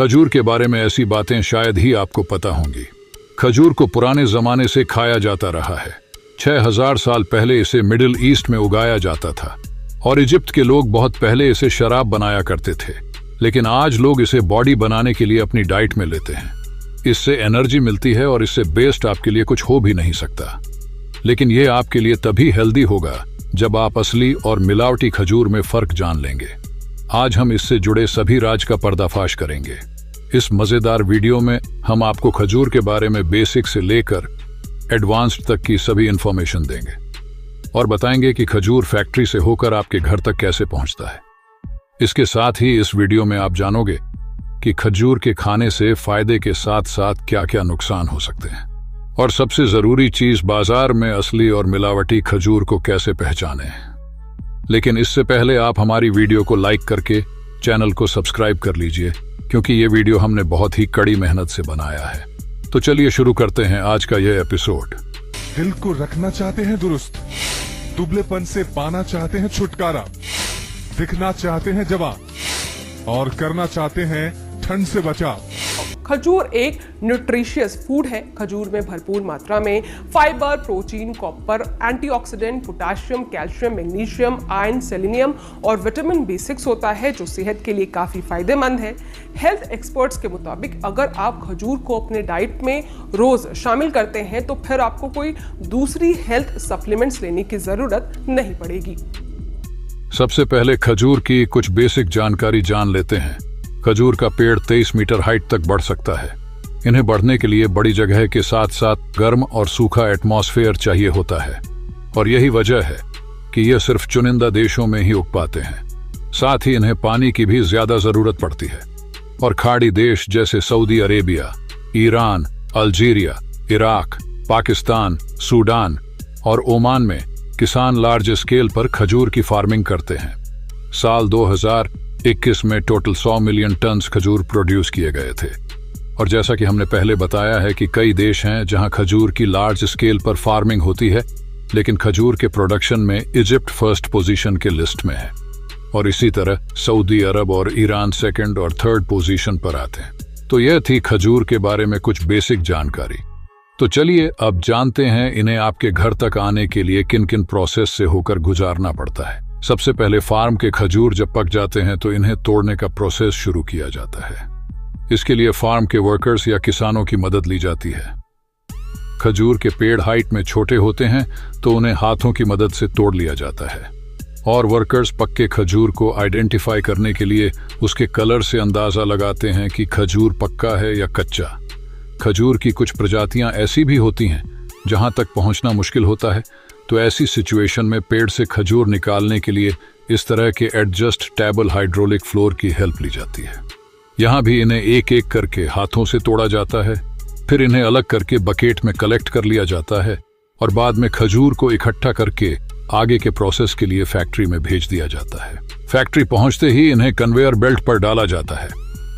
खजूर के बारे में ऐसी बातें शायद ही आपको पता होंगी। खजूर को पुराने जमाने से खाया जाता रहा है। 6000 साल पहले इसे मिडिल ईस्ट में उगाया जाता था और इजिप्ट के लोग बहुत पहले इसे शराब बनाया करते थे, लेकिन आज लोग इसे बॉडी बनाने के लिए अपनी डाइट में लेते हैं। इससे एनर्जी मिलती है और इससे बेस्ट आपके लिए कुछ हो भी नहीं सकता। लेकिन यह आपके लिए तभी हेल्दी होगा जब आप असली और मिलावटी खजूर में फर्क जान लेंगे। आज हम इससे जुड़े सभी राज का पर्दाफाश करेंगे। इस मजेदार वीडियो में हम आपको खजूर के बारे में बेसिक से लेकर एडवांस्ड तक की सभी इंफॉर्मेशन देंगे और बताएंगे कि खजूर फैक्ट्री से होकर आपके घर तक कैसे पहुंचता है। इसके साथ ही इस वीडियो में आप जानोगे कि खजूर के खाने से फायदे के साथ साथ क्या क्या नुकसान हो सकते हैं, और सबसे जरूरी चीज, बाजार में असली और मिलावटी खजूर को कैसे पहचानें। लेकिन इससे पहले आप हमारी वीडियो को लाइक करके चैनल को सब्सक्राइब कर लीजिए, क्योंकि ये वीडियो हमने बहुत ही कड़ी मेहनत से बनाया है। तो चलिए शुरू करते हैं आज का यह एपिसोड। दिल को रखना चाहते हैं दुरुस्त, दुबलेपन से पाना चाहते हैं छुटकारा, दिखना चाहते हैं जवान और करना चाहते हैं ठंड से बचाव। खजूर एक न्यूट्रिशियस फूड है। खजूर में भरपूर मात्रा में fibre, protein, copper, antioxidant, potassium, calcium, magnesium, iron, selenium और विटामिन B6 होता है, जो सेहत के लिए काफ़ी फायदेमंद है। हेल्थ एक्सपर्ट्स के मुताबिक अगर आप खजूर को अपने डाइट में रोज़ शामिल करते हैं तो फिर आपको कोई दूसरी हेल्थ सप्लीमेंट्स लेने की ज़रूरत नहीं पड़ेगी। सबसे पहले खजूर की कुछ बेसिक जानकारी जान लेते हैं। खजूर का पेड़ 23 मीटर हाइट तक बढ़ सकता है। इन्हें बढ़ने के लिए बड़ी जगह के साथ साथ गर्म और सूखा एटमॉस्फेयर चाहिए होता है, और यही वजह है कि यह सिर्फ चुनिंदा देशों में ही उग पाते हैं। साथ ही इन्हें पानी की भी ज्यादा जरूरत पड़ती है, और खाड़ी देश जैसे Saudi Arabia, Iran, Algeria, Iraq, Pakistan, Sudan और ओमान में किसान लार्ज स्केल पर खजूर की फार्मिंग करते हैं। साल 2021 में टोटल 100 मिलियन टन्स खजूर प्रोड्यूस किए गए थे। और जैसा कि हमने पहले बताया है कि कई देश हैं जहां खजूर की लार्ज स्केल पर फार्मिंग होती है, लेकिन खजूर के प्रोडक्शन में इजिप्ट फर्स्ट पोजीशन के लिस्ट में है, और इसी तरह सऊदी अरब और ईरान सेकंड और थर्ड पोजीशन पर आते हैं। तो यह थी खजूर के बारे में कुछ बेसिक जानकारी। तो चलिए अब जानते हैं इन्हें आपके घर तक आने के लिए किन किन प्रोसेस से होकर गुजारना पड़ता है। सबसे पहले फार्म के खजूर जब पक जाते हैं तो इन्हें तोड़ने का प्रोसेस शुरू किया जाता है। इसके लिए फार्म के वर्कर्स या किसानों की मदद ली जाती है। खजूर के पेड़ हाइट में छोटे होते हैं तो उन्हें हाथों की मदद से तोड़ लिया जाता है, और वर्कर्स पक्के खजूर को आइडेंटिफाई करने के लिए उसके कलर से अंदाजा लगाते हैं कि खजूर पक्का है या कच्चा। खजूर की कुछ प्रजातियां ऐसी भी होती हैं जहां तक पहुंचना मुश्किल होता है, तो ऐसी सिचुएशन में पेड़ से खजूर निकालने के लिए इस तरह के एडजस्टेबल हाइड्रोलिक फ्लोर की हेल्प ली जाती है। यहाँ भी इन्हें एक एक करके हाथों से तोड़ा जाता है, फिर इन्हें अलग करके बकेट में कलेक्ट कर लिया जाता है, और बाद में खजूर को इकट्ठा करके आगे के प्रोसेस के लिए फैक्ट्री में भेज दिया जाता है। फैक्ट्री पहुंचते ही इन्हें कन्वेयर बेल्ट पर डाला जाता है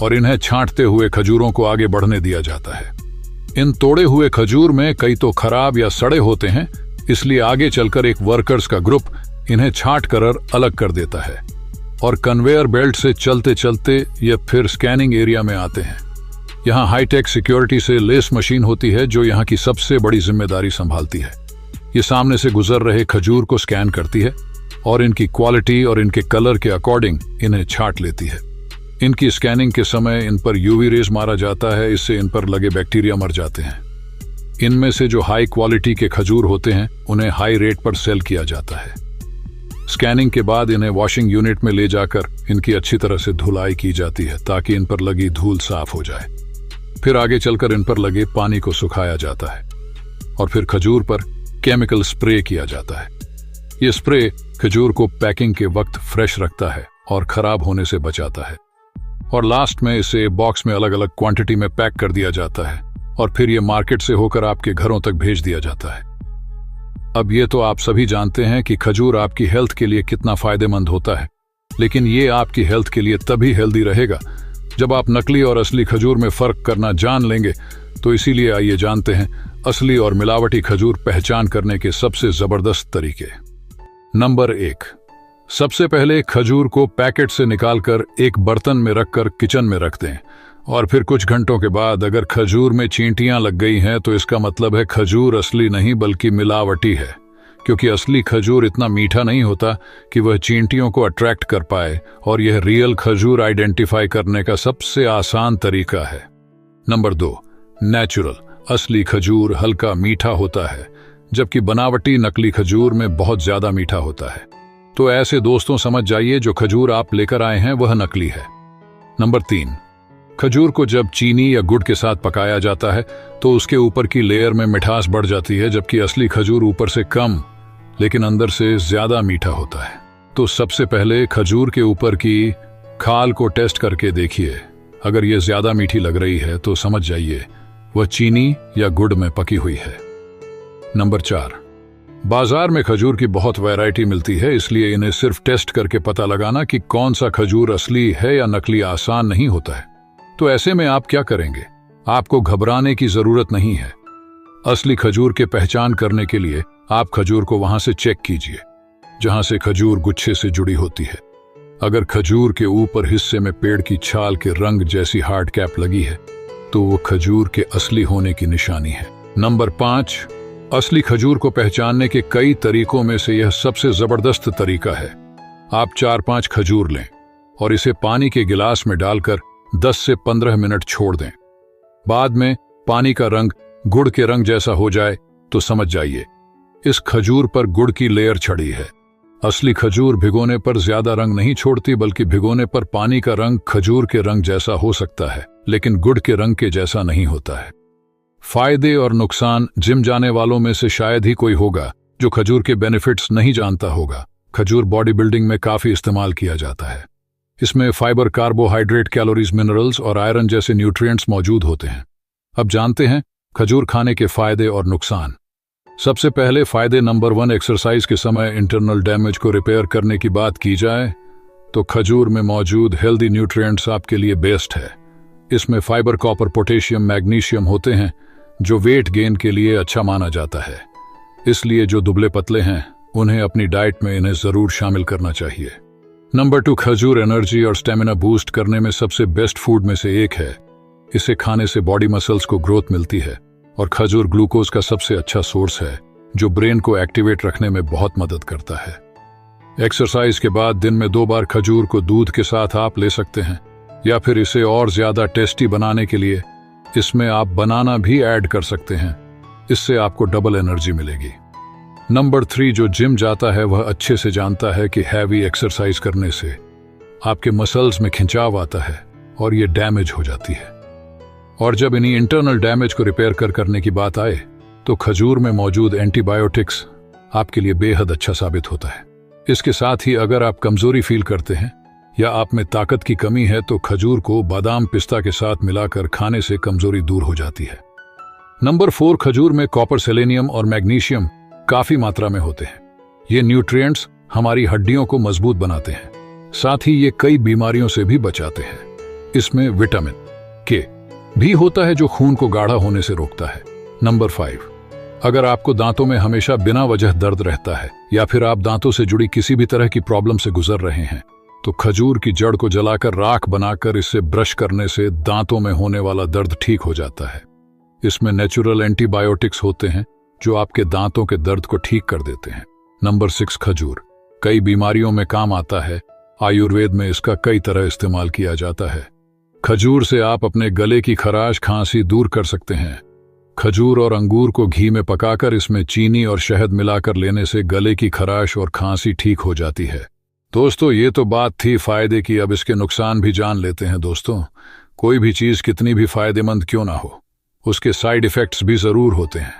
और इन्हें छांटते हुए खजूरों को आगे बढ़ने दिया जाता है। इन तोड़े हुए खजूर में कई तो खराब या सड़े होते हैं, इसलिए आगे चलकर एक वर्कर्स का ग्रुप इन्हें छांट कर अलग कर देता है, और कन्वेयर बेल्ट से चलते चलते ये फिर स्कैनिंग एरिया में आते हैं। यहाँ हाईटेक सिक्योरिटी से लेस मशीन होती है जो यहाँ की सबसे बड़ी जिम्मेदारी संभालती है। ये सामने से गुजर रहे खजूर को स्कैन करती है और इनकी क्वालिटी और इनके कलर के अकॉर्डिंग इन्हें छांट लेती है। इनकी स्कैनिंग के समय इन पर यूवी रेज मारा जाता है, इससे इन पर लगे बैक्टीरिया मर जाते हैं। इनमें से जो हाई क्वालिटी के खजूर होते हैं उन्हें हाई रेट पर सेल किया जाता है। स्कैनिंग के बाद इन्हें वॉशिंग यूनिट में ले जाकर इनकी अच्छी तरह से धुलाई की जाती है ताकि इन पर लगी धूल साफ हो जाए। फिर आगे चलकर इन पर लगे पानी को सुखाया जाता है और फिर खजूर पर केमिकल स्प्रे किया जाता है। ये स्प्रे खजूर को पैकिंग के वक्त फ्रेश रखता है और खराब होने से बचाता है, और लास्ट में इसे बॉक्स में अलग अलग क्वांटिटी में पैक कर दिया जाता है, और फिर ये मार्केट से होकर आपके घरों तक भेज दिया जाता है। अब ये तो आप सभी जानते हैं कि खजूर आपकी हेल्थ के लिए कितना फायदेमंद होता है, लेकिन ये आपकी हेल्थ के लिए तभी हेल्दी रहेगा जब आप नकली और असली खजूर में फर्क करना जान लेंगे। तो इसीलिए आइए जानते हैं असली और मिलावटी खजूर पहचान करने के सबसे जबरदस्त तरीके। नंबर 1, सबसे पहले खजूर को पैकेट से निकालकर एक बर्तन में रखकर किचन में रख दें और फिर कुछ घंटों के बाद अगर खजूर में चींटियां लग गई हैं तो इसका मतलब है खजूर असली नहीं बल्कि मिलावटी है, क्योंकि असली खजूर इतना मीठा नहीं होता कि वह चींटियों को अट्रैक्ट कर पाए, और यह रियल खजूर आइडेंटिफाई करने का सबसे आसान तरीका है। Number 2, natural. असली खजूर हल्का मीठा होता है, जबकि बनावटी नकली खजूर में बहुत ज्यादा मीठा होता है। तो ऐसे दोस्तों समझ जाइए जो खजूर आप लेकर आए हैं वह नकली है। नंबर 3, खजूर को जब चीनी या गुड़ के साथ पकाया जाता है तो उसके ऊपर की लेयर में मिठास बढ़ जाती है, जबकि असली खजूर ऊपर से कम लेकिन अंदर से ज्यादा मीठा होता है। तो सबसे पहले खजूर के ऊपर की खाल को टेस्ट करके देखिए। अगर यह ज्यादा मीठी लग रही है तो समझ जाइए वह चीनी या गुड़ में पकी हुई है। नंबर 4, बाजार में खजूर की बहुत वैरायटी मिलती है, इसलिए इन्हें सिर्फ टेस्ट करके पता लगाना कि कौन सा खजूर असली है या नकली आसान नहीं होता है। तो ऐसे में आप क्या करेंगे? आपको घबराने की जरूरत नहीं है। असली खजूर के पहचान करने के लिए आप खजूर को वहां से चेक कीजिए जहां से खजूर गुच्छे से जुड़ी होती है। अगर खजूर के ऊपर हिस्से में पेड़ की छाल के रंग जैसी हार्ड कैप लगी है तो वो खजूर के असली होने की निशानी है। नंबर 5, असली खजूर को पहचानने के कई तरीकों में से यह सबसे जबरदस्त तरीका है। आप 4-5 खजूर लें और इसे पानी के गिलास में डालकर 10 से 15 मिनट छोड़ दें। बाद में पानी का रंग गुड़ के रंग जैसा हो जाए तो समझ जाइए इस खजूर पर गुड़ की लेयर चढ़ी है। असली खजूर भिगोने पर ज्यादा रंग नहीं छोड़ती, बल्कि भिगोने पर पानी का रंग खजूर के रंग जैसा हो सकता है, लेकिन गुड़ के रंग के जैसा नहीं होता है। फायदे और नुकसान। जिम जाने वालों में से शायद ही कोई होगा जो खजूर के बेनिफिट्स नहीं जानता होगा। खजूर बॉडी बिल्डिंग में काफी इस्तेमाल किया जाता है। इसमें फाइबर, कार्बोहाइड्रेट, कैलोरीज, मिनरल्स और आयरन जैसे न्यूट्रिएंट्स मौजूद होते हैं। अब जानते हैं खजूर खाने के फायदे और नुकसान। सबसे पहले फायदे। नंबर 1, एक्सरसाइज के समय इंटरनल डैमेज को रिपेयर करने की बात की जाए तो खजूर में मौजूद हेल्दी न्यूट्रिएंट्स आपके लिए बेस्ट है। इसमें फाइबर, कॉपर, पोटेशियम, मैग्नीशियम होते हैं जो वेट गेन के लिए अच्छा माना जाता है। इसलिए जो दुबले पतले हैं उन्हें अपनी डाइट में इन्हें जरूर शामिल करना चाहिए। नंबर 2, खजूर एनर्जी और स्टेमिना बूस्ट करने में सबसे बेस्ट फूड में से एक है। इसे खाने से बॉडी मसल्स को ग्रोथ मिलती है और खजूर ग्लूकोज का सबसे अच्छा सोर्स है जो ब्रेन को एक्टिवेट रखने में बहुत मदद करता है। एक्सरसाइज के बाद दिन में 2 बार खजूर को दूध के साथ आप ले सकते हैं, या फिर इसे और ज्यादा टेस्टी बनाने के लिए इसमें आप बनाना भी ऐड कर सकते हैं। इससे आपको डबल एनर्जी मिलेगी। नंबर 3, जो जिम जाता है वह अच्छे से जानता है कि हैवी एक्सरसाइज करने से आपके मसल्स में खिंचाव आता है और ये डैमेज हो जाती है। और जब इन्हीं इंटरनल डैमेज को रिपेयर करने की बात आए तो खजूर में मौजूद एंटीबायोटिक्स आपके लिए बेहद अच्छा साबित होता है। इसके साथ ही अगर आप कमजोरी फील करते हैं या आप में ताकत की कमी है तो खजूर को बादाम, पिस्ता के साथ मिलाकर खाने से कमजोरी दूर हो जाती है। नंबर 4, खजूर में कॉपर, सेलेनियम और मैग्नीशियम काफी मात्रा में होते हैं। ये न्यूट्रिएंट्स हमारी हड्डियों को मजबूत बनाते हैं, साथ ही ये कई बीमारियों से भी बचाते हैं। इसमें विटामिन के भी होता है जो खून को गाढ़ा होने से रोकता है। नंबर 5, अगर आपको दांतों में हमेशा बिना वजह दर्द रहता है या फिर आप दांतों से जुड़ी किसी भी तरह की प्रॉब्लम से गुजर रहे हैं तो खजूर की जड़ को जलाकर राख बनाकर इससे ब्रश करने से दांतों में होने वाला दर्द ठीक हो जाता है। इसमें नेचुरल एंटीबायोटिक्स होते हैं जो आपके दांतों के दर्द को ठीक कर देते हैं। नंबर 6, खजूर कई बीमारियों में काम आता है। आयुर्वेद में इसका कई तरह इस्तेमाल किया जाता है। खजूर से आप अपने गले की खराश, खांसी दूर कर सकते हैं। खजूर और अंगूर को घी में पकाकर इसमें चीनी और शहद मिलाकर लेने से गले की खराश और खांसी ठीक हो जाती है। दोस्तों, ये तो बात थी फायदे की, अब इसके नुकसान भी जान लेते हैं। दोस्तों, कोई भी चीज कितनी भी फायदेमंद क्यों ना हो, उसके साइड इफेक्ट्स भी जरूर होते हैं।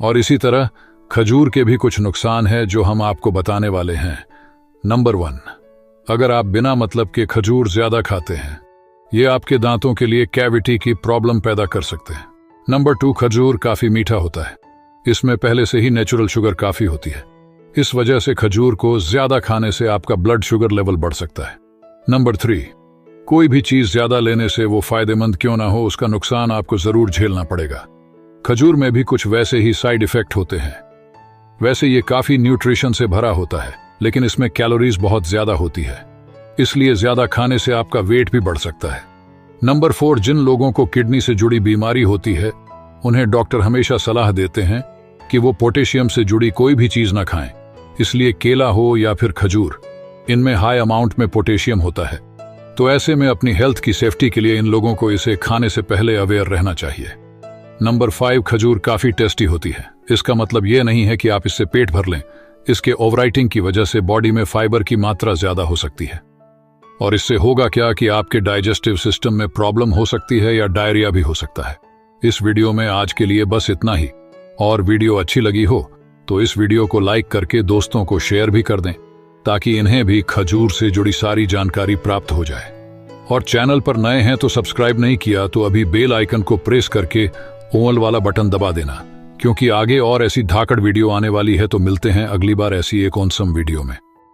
और इसी तरह खजूर के भी कुछ नुकसान हैं जो हम आपको बताने वाले हैं। नंबर 1, अगर आप बिना मतलब के खजूर ज्यादा खाते हैं, ये आपके दांतों के लिए कैविटी की प्रॉब्लम पैदा कर सकते हैं। नंबर 2, खजूर काफी मीठा होता है। इसमें पहले से ही नेचुरल शुगर काफी होती है। इस वजह से खजूर को ज्यादा खाने से आपका ब्लड शुगर लेवल बढ़ सकता है। नंबर 3, कोई भी चीज ज्यादा लेने से वो फायदेमंद क्यों ना हो, उसका नुकसान आपको जरूर झेलना पड़ेगा। खजूर में भी कुछ वैसे ही साइड इफेक्ट होते हैं। वैसे ये काफी न्यूट्रिशन से भरा होता है, लेकिन इसमें कैलोरीज बहुत ज्यादा होती है, इसलिए ज्यादा खाने से आपका वेट भी बढ़ सकता है। नंबर 4, जिन लोगों को किडनी से जुड़ी बीमारी होती है उन्हें डॉक्टर हमेशा सलाह देते हैं कि वो पोटेशियम से जुड़ी कोई भी चीज न खाएं। इसलिए केला हो या फिर खजूर, इनमें हाई अमाउंट में पोटेशियम होता है। तो ऐसे में अपनी हेल्थ की सेफ्टी के लिए इन लोगों को इसे खाने से पहले अवेयर रहना चाहिए। नंबर 5, खजूर काफी टेस्टी होती है। इसका मतलब यह नहीं है कि आप इससे पेट भर लें। इसके ओवरराइटिंग की वजह से बॉडी में फाइबर की मात्रा ज्यादा हो सकती है और इससे होगा क्या कि आपके डाइजेस्टिव सिस्टम में प्रॉब्लम हो सकती है या डायरिया भी हो सकता है। इस वीडियो में आज के लिए बस इतना ही। और वीडियो अच्छी लगी हो तो इस वीडियो को लाइक करके दोस्तों को शेयर भी कर दें ताकि इन्हें भी खजूर से जुड़ी सारी जानकारी प्राप्त हो जाए। और चैनल पर नए हैं तो सब्सक्राइब नहीं किया तो अभी बेल आइकन को प्रेस करके ओवल वाला बटन दबा देना, क्योंकि आगे और ऐसी धाकड़ वीडियो आने वाली है। तो मिलते हैं अगली बार ऐसी एक ऑसम वीडियो में।